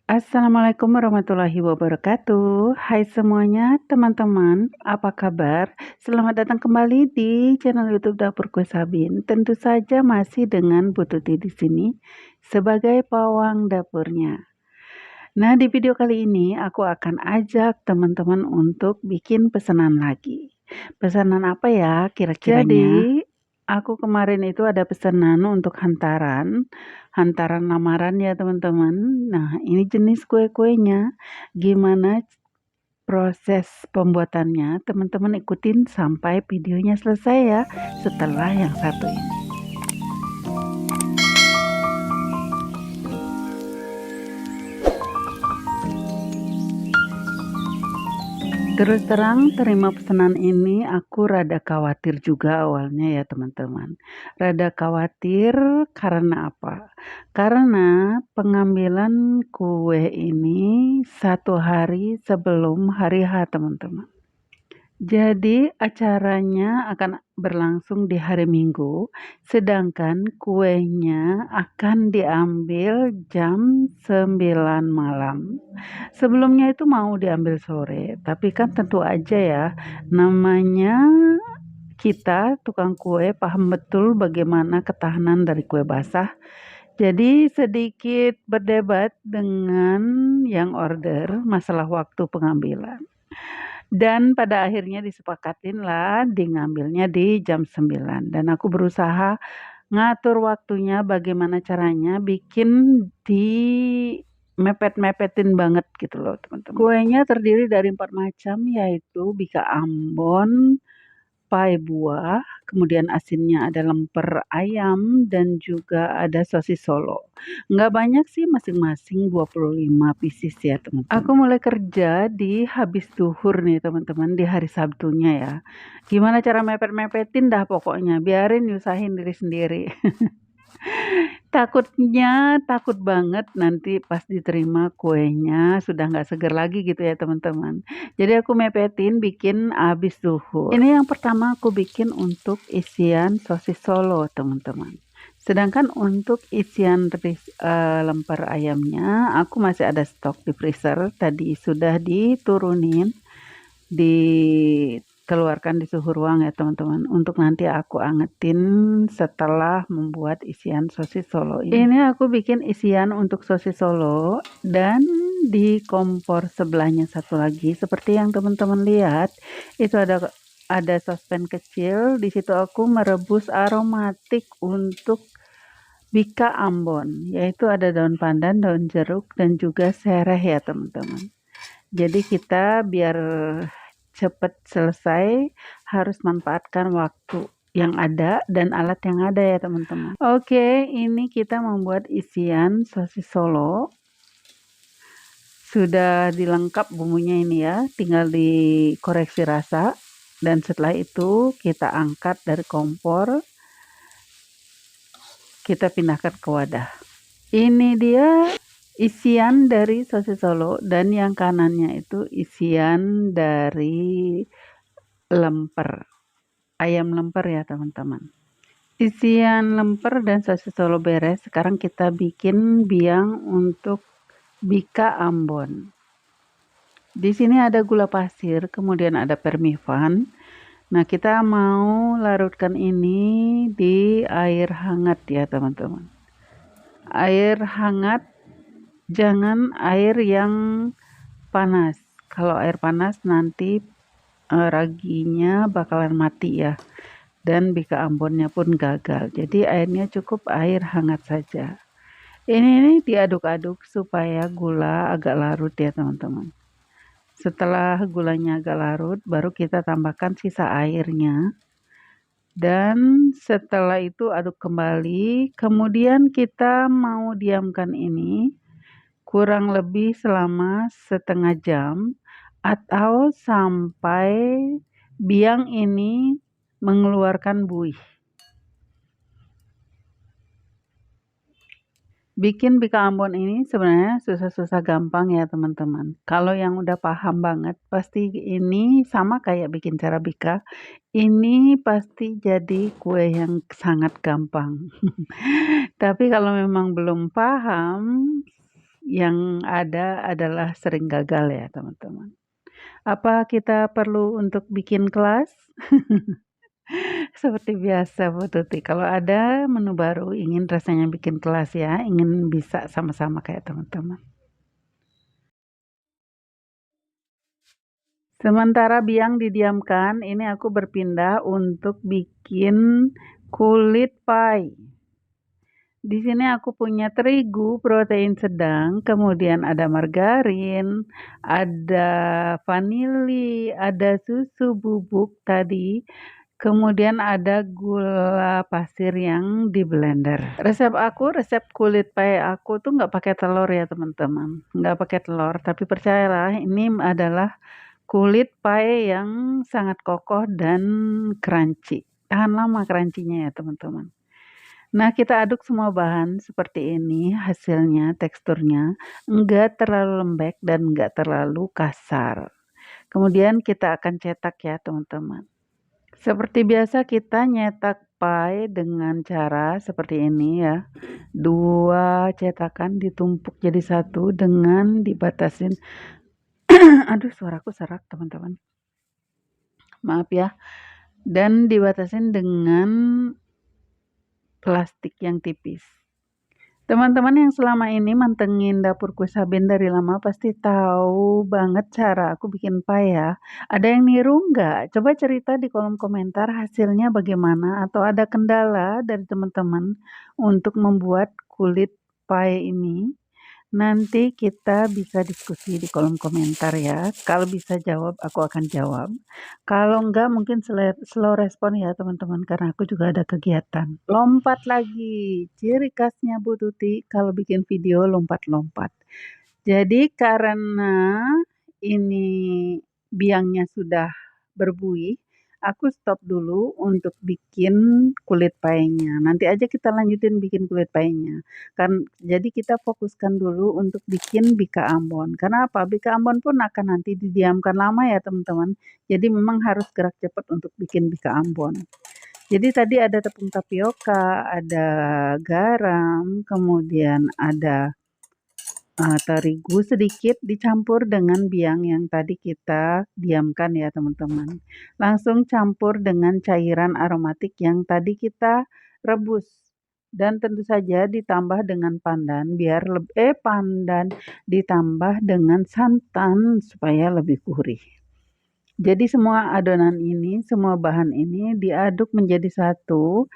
Assalamualaikum warahmatullahi wabarakatuh. Hai semuanya, teman-teman, apa kabar? Selamat datang kembali di channel YouTube Dapur Kue Sabin. Tentu saja masih dengan Bu Tuti di sini sebagai pawang dapurnya. Nah, di video kali ini aku akan ajak teman-teman untuk bikin pesanan lagi. Pesanan apa ya kira-kiranya? Jadi, aku kemarin itu ada pesanan untuk hantaran lamaran ya teman-teman. Nah, ini jenis kue-kuenya. Gimana proses pembuatannya? Teman-teman ikutin sampai videonya selesai ya. Setelah yang satu ini. Terus terang terima pesanan ini aku rada khawatir juga awalnya ya teman-teman. Rada khawatir karena apa? Karena pengambilan kue ini 1 hari sebelum hari H teman-teman. Jadi acaranya akan berlangsung di hari Minggu, sedangkan kuenya akan diambil jam 9 malam. Sebelumnya itu mau diambil sore, tapi kan tentu aja ya, namanya kita tukang kue paham betul bagaimana ketahanan dari kue basah. Jadi sedikit berdebat dengan yang order masalah waktu pengambilan. Dan pada akhirnya disepakatinlah ngambilnya di jam 9 dan aku berusaha ngatur waktunya bagaimana caranya bikin di mepet-mepetin banget gitu loh teman-teman. Kuenya terdiri dari 4 macam yaitu bika ambon, pai buah, kemudian asinnya ada lemper ayam dan juga ada sosis Solo. Nggak banyak sih, masing-masing 25 pieces ya teman-teman. Aku mulai kerja di habis duhur nih teman-teman, di hari Sabtunya ya. Gimana cara mepet-mepetin dah pokoknya, biarin nyusahin diri sendiri. Takut banget nanti pas diterima kuenya sudah nggak seger lagi gitu ya teman-teman. Jadi aku mepetin bikin habis zuhur. Ini yang pertama aku bikin untuk isian sosis Solo teman-teman. Sedangkan untuk isian lemper ayamnya aku masih ada stok di freezer. Tadi sudah diturunin, dikeluarkan di suhu ruang ya teman-teman, untuk nanti aku angetin setelah membuat isian sosis Solo ini. Ini aku bikin isian untuk sosis Solo dan di kompor sebelahnya satu lagi seperti yang teman-teman lihat itu ada sospen kecil. Di situ aku merebus aromatik untuk bika ambon, yaitu ada daun pandan, daun jeruk dan juga sereh ya teman-teman. Jadi kita biar cepat selesai harus manfaatkan waktu yang ada dan alat yang ada ya teman-teman. Oke, ini kita membuat isian sosis Solo. Sudah dilengkap bumbunya ini ya, tinggal dikoreksi rasa. Dan setelah itu kita angkat dari kompor, kita pindahkan ke wadah. Ini dia isian dari sosis Solo dan yang kanannya itu isian dari lemper, ayam lemper ya teman-teman. Isian lemper dan sosis Solo beres, sekarang kita bikin biang untuk bika ambon. Di sini ada gula pasir, kemudian ada permifan. Nah, kita mau larutkan ini di air hangat ya teman-teman. Air hangat, jangan air yang panas. Kalau air panas nanti raginya bakalan mati ya, dan bika ambonnya pun gagal. Jadi airnya cukup air hangat saja. Ini diaduk-aduk supaya gula agak larut ya teman-teman. Setelah gulanya agak larut, baru kita tambahkan sisa airnya. Dan setelah itu aduk kembali, kemudian kita mau diamkan ini kurang lebih selama setengah jam atau sampai biang ini mengeluarkan buih. Bikin bika ambon ini sebenarnya susah-susah gampang ya teman-teman. Kalau yang udah paham banget pasti ini sama kayak bikin cara bika. Ini pasti jadi kue yang sangat gampang. Tapi kalau memang belum paham, yang ada adalah sering gagal ya teman-teman. Apa kita perlu untuk bikin kelas? Seperti biasa Bu Tuti, kalau ada menu baru ingin rasanya bikin kelas ya, ingin bisa sama-sama kayak teman-teman. Sementara biang didiamkan, ini aku berpindah untuk bikin kulit pie. Di sini aku punya terigu protein sedang, kemudian ada margarin, ada vanili, ada susu bubuk tadi, kemudian ada gula pasir yang di blender. Resep kulit pie aku tuh nggak pakai telur ya teman-teman, nggak pakai telur, tapi percayalah ini adalah kulit pie yang sangat kokoh dan crunchy. Tahan lama crunchy-nya ya teman-teman. Nah, kita aduk semua bahan seperti ini, hasilnya, teksturnya enggak terlalu lembek dan enggak terlalu kasar. Kemudian kita akan cetak ya teman-teman. Seperti biasa kita nyetak pie dengan cara seperti ini ya. 2 cetakan ditumpuk jadi 1 dengan dibatasin aduh suaraku serak teman-teman. Maaf ya. Dan dibatasin dengan plastik yang tipis. Teman-teman yang selama ini mantengin Dapur Kue Saben dari lama pasti tahu banget cara aku bikin pie ya. Ada yang niru nggak? Coba cerita di kolom komentar hasilnya bagaimana atau ada kendala dari teman-teman untuk membuat kulit pie ini. Nanti kita bisa diskusi di kolom komentar ya. Kalau bisa jawab, aku akan jawab. Kalau enggak mungkin slow respon ya teman-teman, karena aku juga ada kegiatan. Lompat lagi, ciri khasnya Bu Tuti kalau bikin video lompat-lompat. Jadi karena ini biangnya sudah berbuih, aku stop dulu untuk bikin kulit pie-nya. Nanti aja kita lanjutin bikin kulit pie-nya. Jadi kita fokuskan dulu untuk bikin bika ambon. Karena apa? Bika ambon pun akan nanti didiamkan lama ya teman-teman. Jadi memang harus gerak cepat untuk bikin bika ambon. Jadi tadi ada tepung tapioka, ada garam, kemudian ada terigu sedikit dicampur dengan biang yang tadi kita diamkan ya teman-teman. Langsung campur dengan cairan aromatik yang tadi kita rebus. Dan tentu saja ditambah dengan pandan ditambah dengan santan supaya lebih gurih. Jadi semua adonan ini, semua bahan ini diaduk menjadi satu.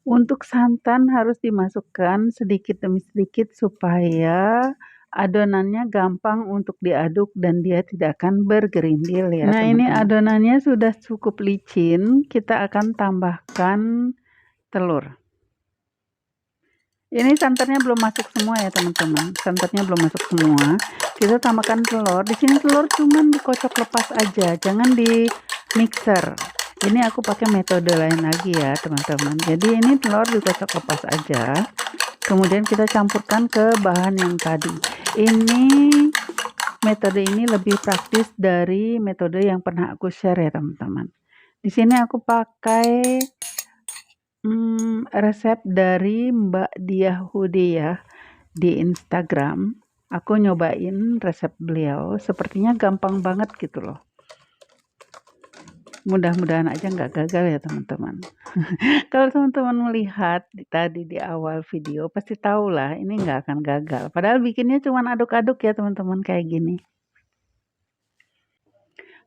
Untuk santan harus dimasukkan sedikit demi sedikit supaya adonannya gampang untuk diaduk dan dia tidak akan bergerindil ya. Nah, ini adonannya sudah cukup licin, kita akan tambahkan telur. Ini santannya belum masuk semua ya teman-teman. Santannya belum masuk semua. Kita tambahkan telur. Di sini telur cuman dikocok lepas aja, jangan di mixer. Ini aku pakai metode lain lagi ya teman-teman. Jadi ini telur dikocok lepas aja. Kemudian kita campurkan ke bahan yang tadi. Metode ini lebih praktis dari metode yang pernah aku share ya teman-teman. Di sini aku pakai resep dari Mbak Diah Hudiyah di Instagram. Aku nyobain resep beliau, sepertinya gampang banget gitu loh. Mudah-mudahan aja nggak gagal ya teman-teman. Kalau teman-teman melihat tadi di awal video pasti tahu lah ini nggak akan gagal. Padahal bikinnya cuma aduk-aduk ya teman-teman kayak gini.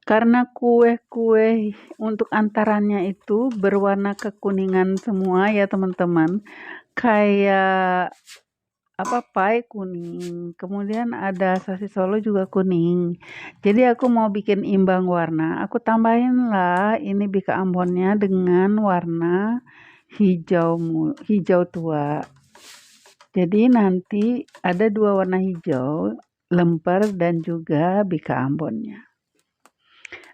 Karena kue-kue untuk antarannya itu berwarna kekuningan semua ya teman-teman. Kayak pie kuning, kemudian ada sosis Solo juga kuning. Jadi aku mau bikin imbang warna, aku tambahin lah ini bika ambonnya dengan warna hijau tua. Jadi nanti ada 2 warna hijau, lemper dan juga bika ambonnya.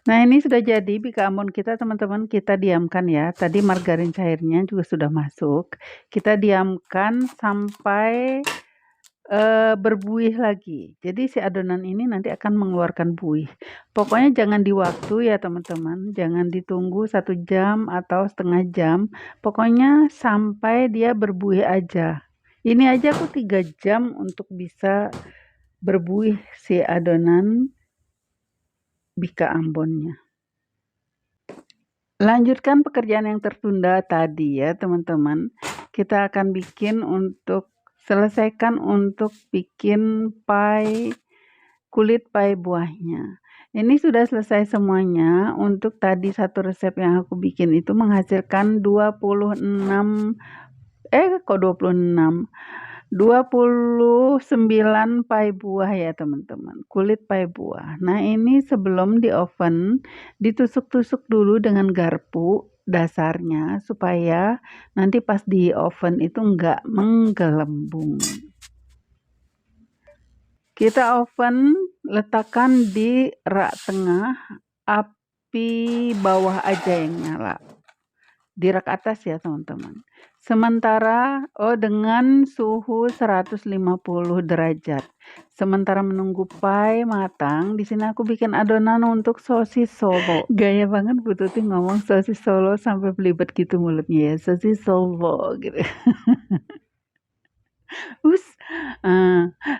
Nah, ini sudah jadi bika ambon kita teman-teman, kita diamkan ya. Tadi margarin cairnya juga sudah masuk. Kita diamkan sampai berbuih lagi. Jadi si adonan ini nanti akan mengeluarkan buih. Pokoknya jangan di waktu ya teman-teman. Jangan ditunggu 1 jam atau setengah jam. Pokoknya sampai dia berbuih aja. Ini aja aku 3 jam untuk bisa berbuih si adonan bika ambonnya. Lanjutkan pekerjaan yang tertunda tadi ya teman-teman. Kita akan selesaikan untuk bikin kulit pai buahnya. Ini sudah selesai semuanya. Untuk tadi satu resep yang aku bikin itu menghasilkan 29 pai buah ya teman-teman, kulit pai buah. Nah ini sebelum di oven ditusuk-tusuk dulu dengan garpu dasarnya supaya nanti pas di oven itu enggak menggelembung. Kita oven letakkan di rak tengah, api bawah aja yang nyala. Di rak atas ya teman-teman. Sementara dengan suhu 150 derajat. Sementara menunggu pai matang, di sini aku bikin adonan untuk sosis Solo. Gaya banget Bu Tuti ngomong sosis Solo sampai belibet gitu mulutnya ya, sosis Solo gitu.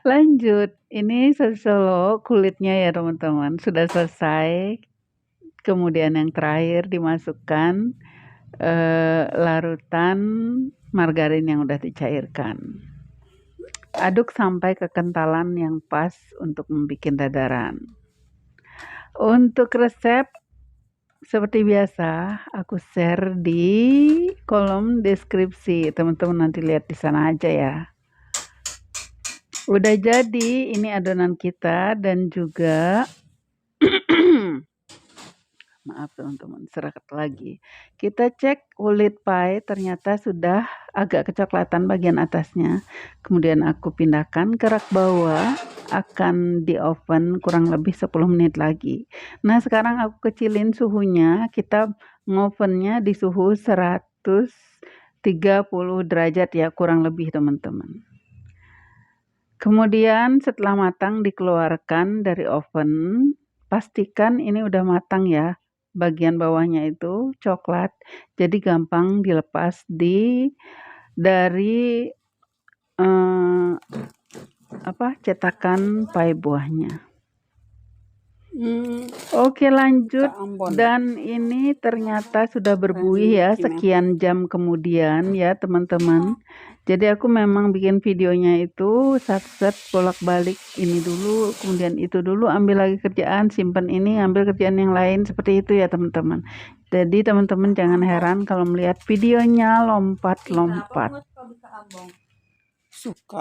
Lanjut. Ini sosis Solo kulitnya ya teman-teman sudah selesai. Kemudian yang terakhir dimasukkan larutan margarin yang udah dicairkan. Aduk sampai kekentalan yang pas untuk membuat dadaran. Untuk resep seperti biasa aku share di kolom deskripsi. Teman-teman nanti lihat di sana aja ya. Udah jadi ini adonan kita dan juga maaf teman-teman, serakat lagi. Kita cek kulit pai ternyata sudah agak kecoklatan bagian atasnya. Kemudian aku pindahkan ke rak bawah, akan di oven kurang lebih 10 menit lagi. Nah sekarang aku kecilin suhunya, kita ngovennya di suhu 130 derajat ya kurang lebih teman-teman. Kemudian setelah matang dikeluarkan dari oven, pastikan ini udah matang ya. Bagian bawahnya itu coklat, jadi gampang dilepas dari cetakan pai buahnya. Oke lanjut, dan ini ternyata sudah berbuih ya sekian jam kemudian ya teman-teman. Jadi aku memang bikin videonya itu set bolak-balik, ini dulu kemudian itu dulu, ambil lagi kerjaan, simpan ini, ambil kerjaan yang lain, seperti itu ya teman-teman. Jadi teman-teman jangan heran kalau melihat videonya lompat-lompat.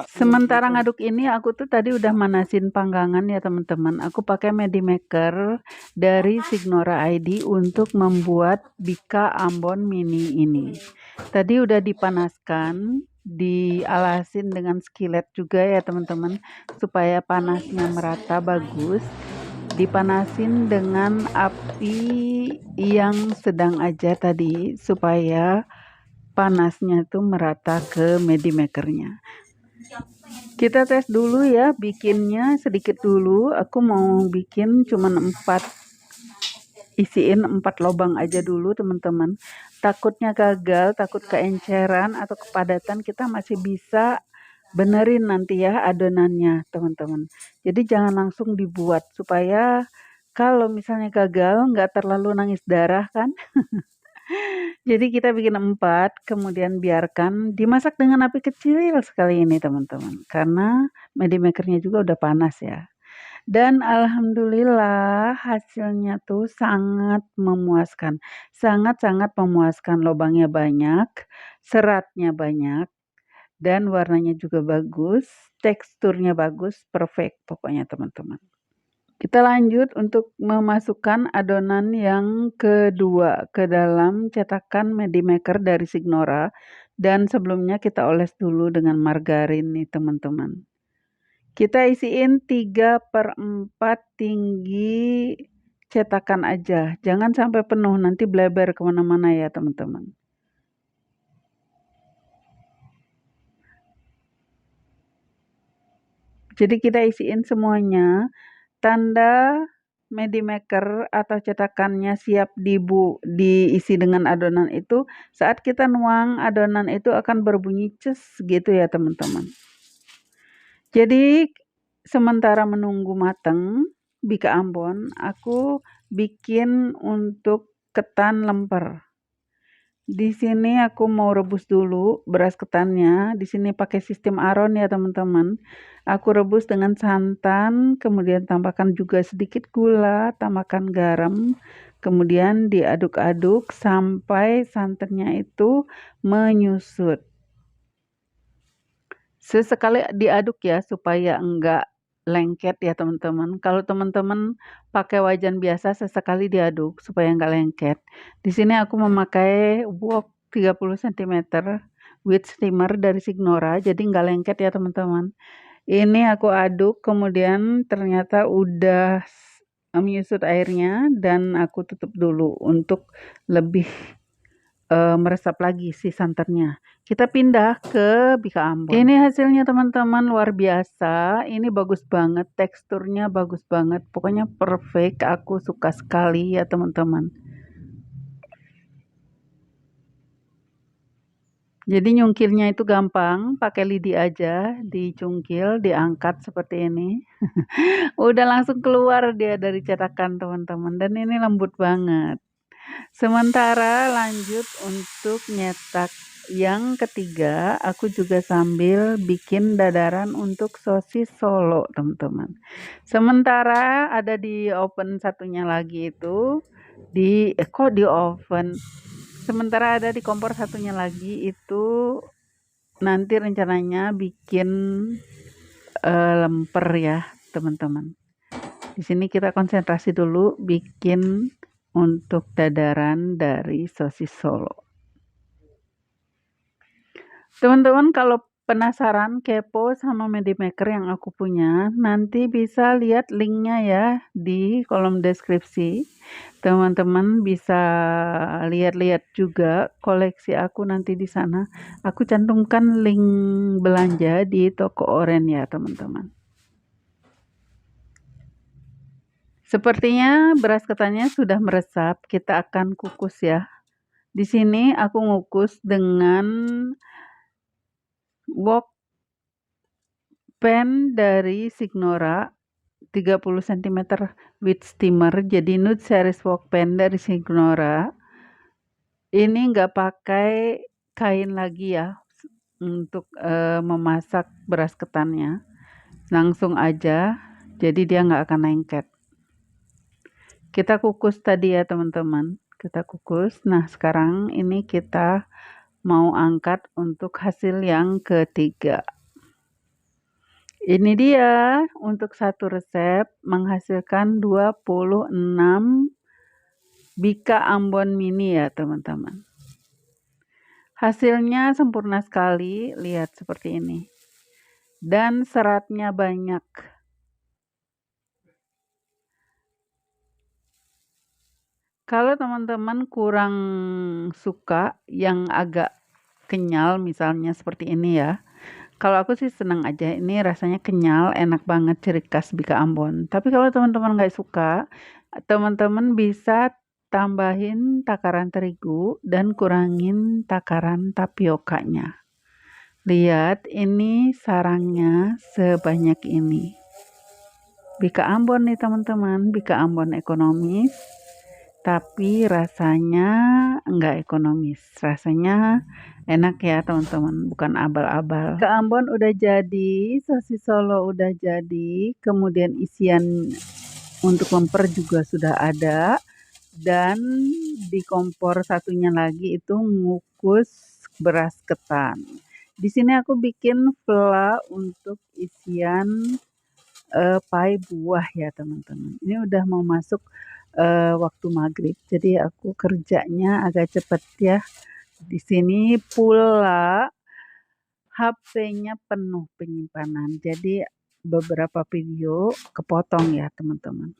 Sementara ngaduk ini aku tuh tadi udah manasin panggangan ya teman-teman. Aku pakai Medimaker dari Signora ID untuk membuat bika ambon mini ini. Tadi udah dipanaskan, dialasin dengan skillet juga ya teman-teman, supaya panasnya merata bagus. Dipanasin dengan api yang sedang aja tadi supaya panasnya tuh merata ke Medimakernya. Kita tes dulu ya, bikinnya sedikit dulu. Aku mau bikin cuman 4 lubang aja dulu teman-teman. Takutnya gagal, takut keenceran atau kepadatan, kita masih bisa benerin nanti ya adonannya teman-teman. Jadi jangan langsung dibuat supaya kalau misalnya gagal nggak terlalu nangis darah kan. Jadi kita bikin 4, kemudian biarkan dimasak dengan api kecil sekali ini teman-teman. Karena Medimakernya juga udah panas ya. Dan alhamdulillah hasilnya tuh sangat memuaskan. Sangat-sangat memuaskan, lubangnya banyak, seratnya banyak, dan warnanya juga bagus, teksturnya bagus, perfect pokoknya teman-teman. Kita lanjut untuk memasukkan adonan yang kedua ke dalam cetakan Medimaker dari Signora. Dan sebelumnya kita oles dulu dengan margarin nih teman-teman. Kita isiin 3/4 tinggi cetakan aja. Jangan sampai penuh, nanti bleber kemana-mana ya teman-teman. Jadi kita isiin semuanya. Tanda Medimaker atau cetakannya siap diisi dengan adonan itu, saat kita nuang adonan itu akan berbunyi ces gitu ya teman-teman. Jadi sementara menunggu mateng bika Ambon, aku bikin untuk ketan lemper. Di sini aku mau rebus dulu beras ketannya. Di sini pakai sistem aron ya teman-teman. Aku rebus dengan santan, kemudian tambahkan juga sedikit gula, tambahkan garam, kemudian diaduk-aduk sampai santannya itu menyusut. Sesekali diaduk ya supaya enggak lengket ya teman-teman. Kalau teman-teman pakai wajan biasa sesekali diaduk supaya enggak lengket. Di sini aku memakai wok 30 cm with steamer dari Signora, jadi enggak lengket ya teman-teman. Ini aku aduk, kemudian ternyata udah menyusut airnya dan aku tutup dulu untuk lebih meresap lagi si santannya. Kita pindah ke bika Ambon. Ini hasilnya teman-teman luar biasa. Ini bagus banget, teksturnya bagus banget. Pokoknya perfect. Aku suka sekali ya teman-teman. Jadi nyungkilnya itu gampang, pakai lidi aja, dicungkil, diangkat seperti ini. Udah langsung keluar dia dari cetakan teman-teman. Dan ini lembut banget. Sementara lanjut untuk nyetak yang ketiga, aku juga sambil bikin dadaran untuk sosis Solo, teman-teman. Sementara ada di oven satunya lagi itu di oven. Sementara ada di kompor satunya lagi itu nanti rencananya bikin lemper ya, teman-teman. Di sini kita konsentrasi dulu bikin untuk dadaran dari sosis Solo. Teman-teman kalau penasaran kepo sama media maker yang aku punya, nanti bisa lihat linknya ya di kolom deskripsi. Teman-teman bisa lihat-lihat juga koleksi aku nanti di sana. Aku cantumkan link belanja di toko oren ya teman-teman. Sepertinya beras ketannya sudah meresap, kita akan kukus ya. Di sini aku ngukus dengan wok pan dari Signora 30 cm with steamer. Jadi nude series wok pan dari Signora. Ini nggak pakai kain lagi ya untuk memasak beras ketannya. Langsung aja, jadi dia nggak akan lengket. Kita kukus tadi ya teman-teman. Kita kukus. Nah sekarang ini kita mau angkat untuk hasil yang ketiga. Ini dia untuk satu resep menghasilkan 26 bika Ambon mini ya teman-teman. Hasilnya sempurna sekali, lihat seperti ini. Dan seratnya banyak. Kalau teman-teman kurang suka yang agak kenyal misalnya seperti ini ya. Kalau aku sih senang aja, ini rasanya kenyal, enak banget, ciri khas bika Ambon. Tapi kalau teman-teman nggak suka, teman-teman bisa tambahin takaran terigu dan kurangin takaran tapiokanya. Lihat, ini sarangnya sebanyak ini. Bika Ambon nih teman-teman, bika Ambon ekonomis. Tapi rasanya enggak ekonomis. Rasanya enak ya teman-teman, bukan abal-abal. Bika Ambon udah jadi, sosis Solo udah jadi, kemudian isian untuk lemper juga sudah ada. Dan di kompor satunya lagi itu ngukus beras ketan. Di sini aku bikin vla untuk isian pai buah ya teman-teman. Ini udah mau masuk waktu maghrib, jadi aku kerjanya agak cepet ya. Di sini pula HP-nya penuh penyimpanan, jadi beberapa video kepotong ya teman-teman.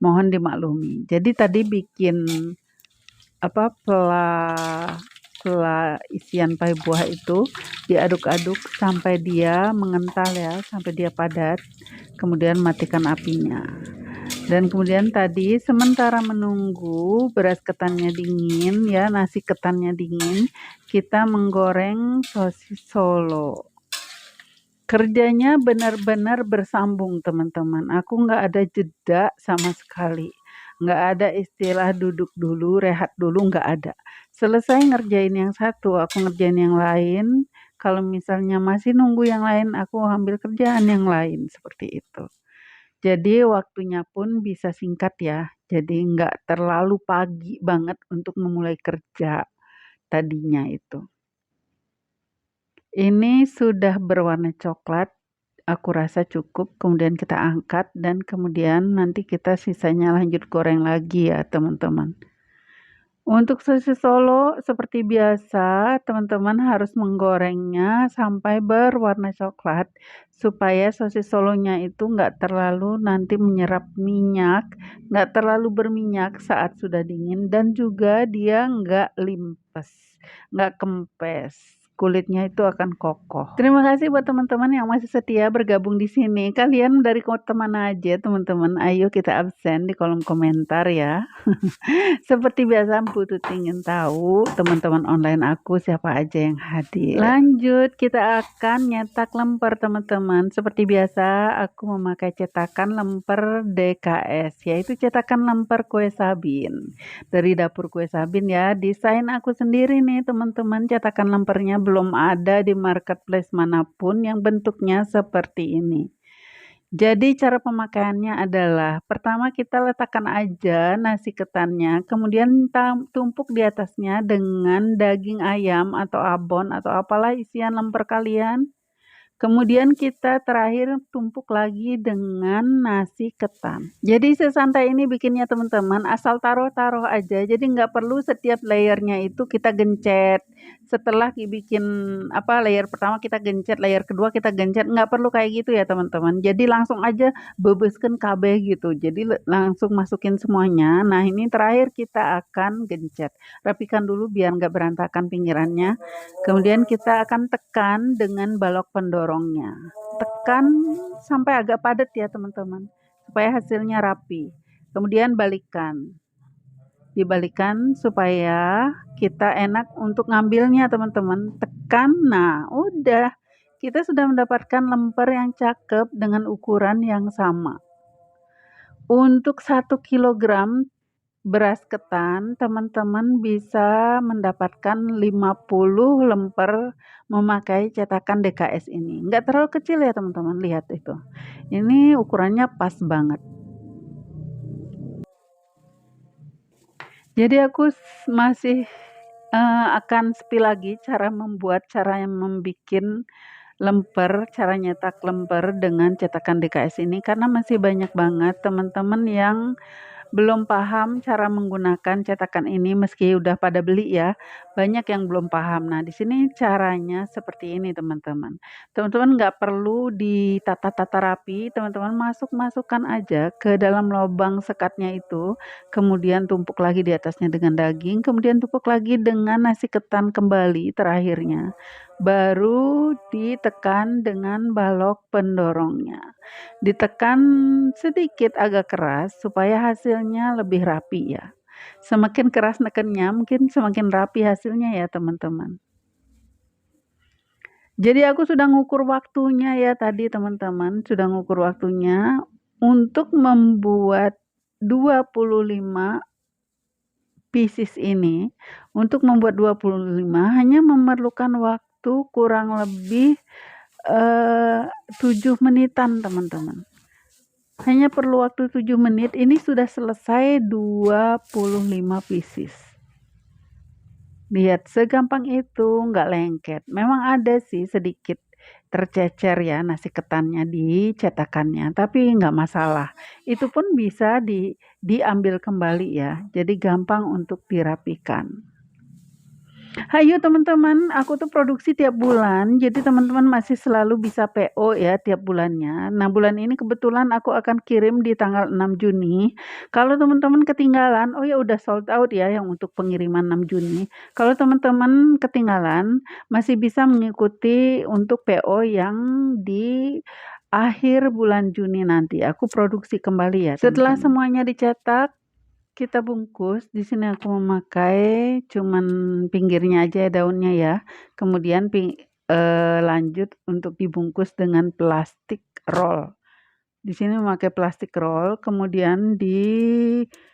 Mohon dimaklumi. Jadi tadi bikin vla isian pai buah itu diaduk-aduk sampai dia mengental ya, sampai dia padat. Kemudian matikan apinya. Dan kemudian tadi sementara menunggu beras ketannya dingin ya, nasi ketannya dingin, kita menggoreng sosis Solo. Kerjanya benar-benar bersambung teman-teman, aku nggak ada jeda sama sekali, nggak ada istilah duduk dulu, rehat dulu, nggak ada. Selesai ngerjain yang satu, aku ngerjain yang lain, kalau misalnya masih nunggu yang lain, aku ambil kerjaan yang lain, seperti itu. Jadi waktunya pun bisa singkat ya, jadi nggak terlalu pagi banget untuk memulai kerja tadinya itu. Ini sudah berwarna coklat, aku rasa cukup, kemudian kita angkat dan kemudian nanti kita sisanya lanjut goreng lagi ya teman-teman. Untuk sosis Solo seperti biasa, teman-teman harus menggorengnya sampai berwarna coklat supaya sosis Solonya itu nggak terlalu nanti menyerap minyak, nggak terlalu berminyak saat sudah dingin dan juga dia nggak limpes, nggak kempes. Kulitnya itu akan kokoh. Terima kasih buat teman-teman yang masih setia bergabung di sini. Kalian dari kota mana aja, teman-teman? Ayo kita absen di kolom komentar ya. Seperti biasa, Bu Tuti ingin tahu teman-teman online aku siapa aja yang hadir. Lanjut, kita akan nyetak lemper teman-teman. Seperti biasa, aku memakai cetakan lemper DKS, yaitu cetakan lemper kue sabin. Dari dapur kue sabin ya, desain aku sendiri nih teman-teman. Cetakan lempernya belum ada di marketplace manapun yang bentuknya seperti ini. Jadi cara pemakaiannya adalah, pertama kita letakkan aja nasi ketannya, kemudian tumpuk di atasnya dengan daging ayam atau abon atau apalah isian lemper kalian. Kemudian kita terakhir tumpuk lagi dengan nasi ketan. Jadi sesantai ini bikinnya teman-teman, asal taruh-taruh aja. Jadi nggak perlu setiap layernya itu kita gencet. Setelah dibikin layer pertama kita gencet, layer kedua kita gencet. Nggak perlu kayak gitu ya teman-teman. Jadi langsung aja bebeskan KB gitu. Jadi langsung masukin semuanya. Nah ini terakhir kita akan gencet. Rapikan dulu biar nggak berantakan pinggirannya. Kemudian kita akan tekan dengan balok pendorongnya. Tekan sampai agak padat ya teman-teman, supaya hasilnya rapi. Kemudian balikan. Dibalikan supaya kita enak untuk ngambilnya teman-teman. Tekan, nah udah. Kita sudah mendapatkan lemper yang cakep dengan ukuran yang sama. Untuk 1 kilogram beras ketan, teman-teman bisa mendapatkan 50 lemper memakai cetakan DKS ini. Nggak terlalu kecil ya teman-teman, lihat itu. Ini ukurannya pas banget. Jadi aku masih akan spill lagi cara membuat, cara yang membuat lemper, cara nyetak lemper dengan cetakan DKS ini karena masih banyak banget teman-teman yang belum paham cara menggunakan cetakan ini meski udah pada beli ya. Banyak yang belum paham. Nah, di sini caranya seperti ini teman-teman. Teman-teman nggak perlu ditata-tata rapi, teman-teman masukkan aja ke dalam lubang sekatnya itu, kemudian tumpuk lagi di atasnya dengan daging, kemudian tumpuk lagi dengan nasi ketan kembali terakhirnya. Baru ditekan dengan balok pendorongnya. Ditekan sedikit agak keras supaya hasilnya lebih rapi ya. Semakin keras nekennya mungkin semakin rapi hasilnya ya teman-teman. Jadi aku sudah ngukur waktunya ya tadi teman-teman, sudah ngukur waktunya untuk membuat 25 pieces ini. Untuk membuat 25 hanya memerlukan waktu kurang lebih 7 menitan teman-teman. Hanya perlu waktu 7 menit, ini sudah selesai 25 pieces. Lihat, segampang itu, nggak lengket. Memang ada sih sedikit tercecer ya nasi ketannya di cetakannya, tapi nggak masalah. Itu pun bisa diambil kembali ya, jadi gampang untuk dirapikan. Hayo teman-teman, aku tuh produksi tiap bulan, jadi teman-teman masih selalu bisa PO ya tiap bulannya. Nah bulan ini kebetulan aku akan kirim di tanggal 6 Juni. Kalau teman-teman ketinggalan, oh ya udah sold out ya yang untuk pengiriman 6 Juni. Kalau teman-teman ketinggalan, masih bisa mengikuti untuk PO yang di akhir bulan Juni nanti. Aku produksi kembali ya. Setelah semuanya dicetak, kita bungkus. Di sini aku memakai cuman pinggirnya aja daunnya ya. Kemudian lanjut untuk dibungkus dengan plastik roll. Di sini memakai plastik roll, kemudian disatuin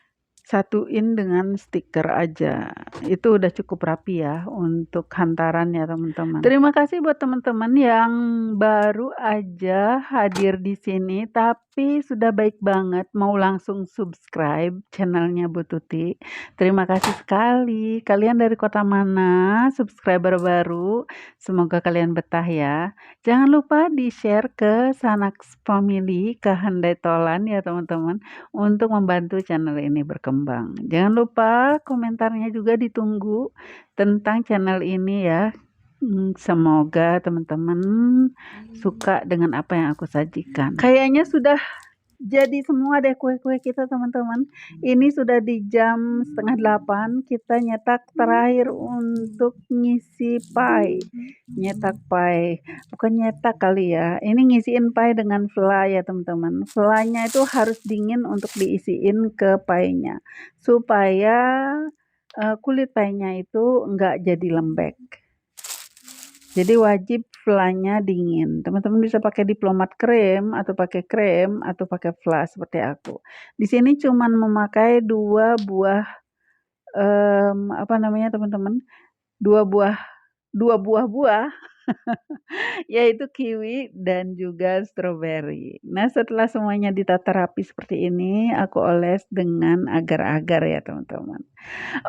dengan stiker aja. Itu udah cukup rapi ya untuk hantaran ya teman-teman. Terima kasih buat teman-teman yang baru aja hadir di sini, tapi sudah baik banget mau langsung subscribe channelnya Bu Tuti. Terima kasih sekali. Kalian dari kota mana? Subscriber baru. Semoga kalian betah ya. Jangan lupa di-share ke sanak family, ke handai tolan ya teman-teman, untuk membantu channel ini berkembang. Jangan lupa komentarnya juga ditunggu tentang channel ini ya. Semoga teman-teman suka dengan apa yang aku sajikan. Kayaknya sudah jadi semua deh kue-kue kita teman-teman. Ini sudah di jam 7:30 kita nyetak terakhir untuk ngisi pie. Nyetak pie, bukan nyetak kali ya. Ini ngisiin pie dengan fly ya teman-teman. Fly-nya itu harus dingin untuk diisiin ke pie-nya. Supaya kulit pie-nya itu enggak jadi lembek. Jadi wajib fly-nya dingin. Teman-teman bisa pakai diplomat krem atau pakai krem atau pakai flash seperti aku. Di sini cuman memakai 2 buah apa namanya teman-teman? 2 buah yaitu kiwi dan juga stroberi. Nah, setelah semuanya ditata rapi seperti ini, aku oles dengan agar-agar ya teman-teman.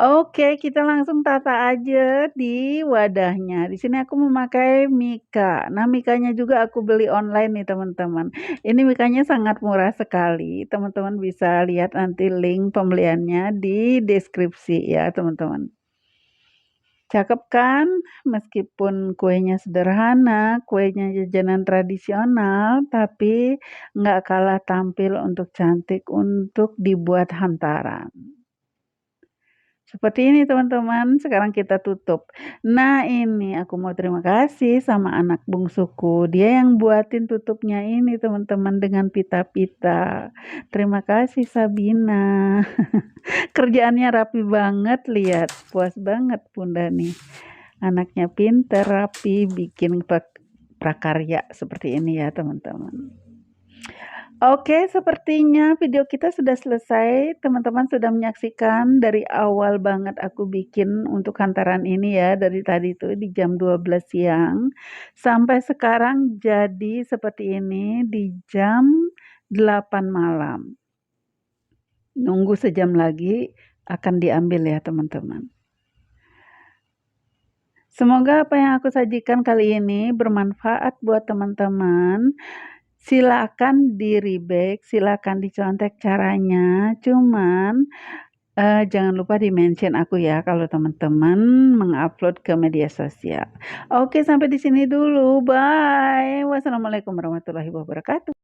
Oke, kita langsung tata aja di wadahnya. Di sini aku memakai Mika. Nah, Mikanya juga aku beli online nih teman-teman. Ini Mikanya sangat murah sekali. Teman-teman bisa lihat nanti link pembeliannya di deskripsi ya teman-teman. Cakep kan? Meskipun kuenya sederhana, kuenya jajanan tradisional, tapi nggak kalah tampil untuk cantik untuk dibuat hantaran. Seperti ini teman-teman, sekarang kita tutup. Nah ini aku mau terima kasih sama anak bungsuku. Dia yang buatin tutupnya ini teman-teman dengan pita-pita. Terima kasih Sabina. Kerjaannya rapi banget, lihat. Puas banget Bunda nih. Anaknya pinter, rapi, bikin prakarya seperti ini ya teman-teman. Oke, sepertinya video kita sudah selesai. Teman-teman sudah menyaksikan dari awal banget aku bikin untuk hantaran ini ya. Dari tadi tuh di jam 12 siang. Sampai sekarang jadi seperti ini di jam 8 malam. Nunggu sejam lagi akan diambil ya teman-teman. Semoga apa yang aku sajikan kali ini bermanfaat buat teman-teman. Silakan di-rebag, silakan dicontek caranya, cuman jangan lupa di-mention aku ya kalau teman-teman mengupload ke media sosial. Oke, sampai di sini dulu. Bye. Wassalamualaikum warahmatullahi wabarakatuh.